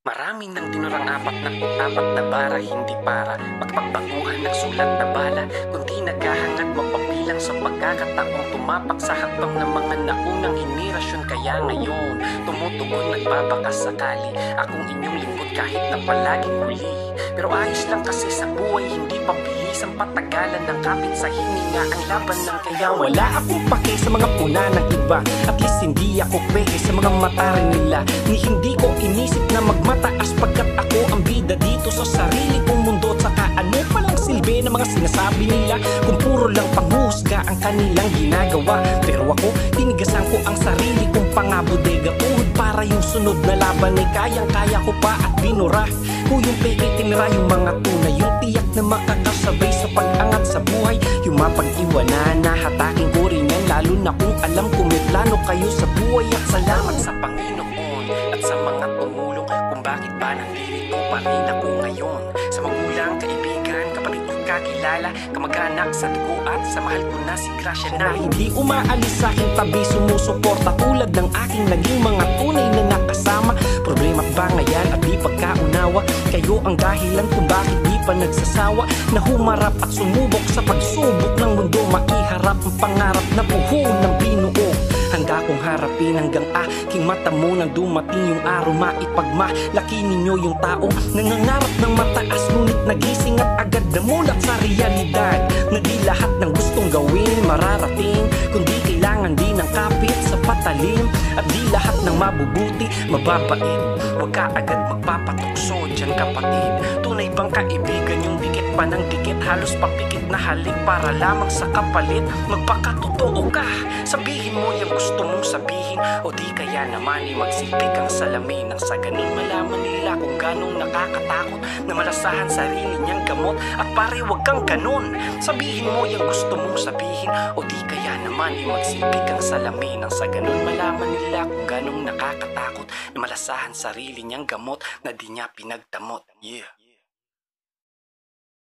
Marami nang tinurang apat na bara, hindi para magpagbaguhan ng sulat na bala, kundi naghahangad mapabilang sa pagkakataong tumapak sa hakbang ng mga naunang henerasyon. Kaya ngayon, tumutugon nagbabakas sakali akong inyong lingkod kahit na palaging huli. Pero ayos lang kasi sa buhay, hindi pabilis ang patagalan ng kapit sa hininga ang laban ng kaya wala akong pake sa mga puna ng iba. At least hindi ako peke sa mga mata rin nila, ni hindi ko inisip na magmataas pagkat ako ang bida dito sa sarili kong mundo. At saka ano palang silbi ng mga sinasabi nila kung puro lang panghusga ang kanilang ginagawa. Pero ako, tinigasan ko ang sarili kong pangabodega tuhod para yung sunod na laban ay kayang-kaya ko pa at binura ko yung peke, tinira yung mga tunay, yung tiyak na makakasabay sa pag-angat sa buhay. Yung mapag-iwanan na hataking ko rin yan, lalo na kung alam ko may plano kayo sa buhay. At salamat sa Panginoon at sa mga tumulong kung bakit ba nandito pa rin ako ngayon. Sa magulang, kaibigan, kapatid kong kakilala, kamag-anak sa dugo at sa mahal ko na si Gracia na hindi umaalis sa aking tabi, sumusuporta tulad ng aking naging mga tunay na nakasama. Problema ba ngayon at di pagkaunawa? Kayo ang dahilan kung bakit di pa nagsasawa na humarap at sumubok sa pagsubok ng mundo. Maiharap ang pangarap na buho ng binuo. Handa kong harapin hanggang aking mata mo nang dumating yung araw. Maipagmalaki ninyo yung taong nangangarap ng mataas, ngunit nagising at agad namulat sa realidad na di lahat ng gustong gawin mararating, kundi kailangan din ng kapit sa patalim. At di lahat ng mabubuti mababait, huwag ka agad magpapatukso dyan kapatid. Tunay bang kaibigan yung dikit pa ng dikit, halos papikit na halik para lamang sa kapalit? Magpakatotoo ka, sabihin mo yung gusto mong sabihin, o di kaya naman magsilbi kang salamin nang sa ganun malaman nila kung ganong nakakatakot na malasahan sarili niyang gamot. At pare, wag kang ganun, sabihin mo yung gusto mong sabihin, o di kaya naman magsilbi kang salamin nang sa ganun malaman nila kung ganong nakakatakot na malasahan sarili niyang gamot na di niya pinagdamot. Yeah.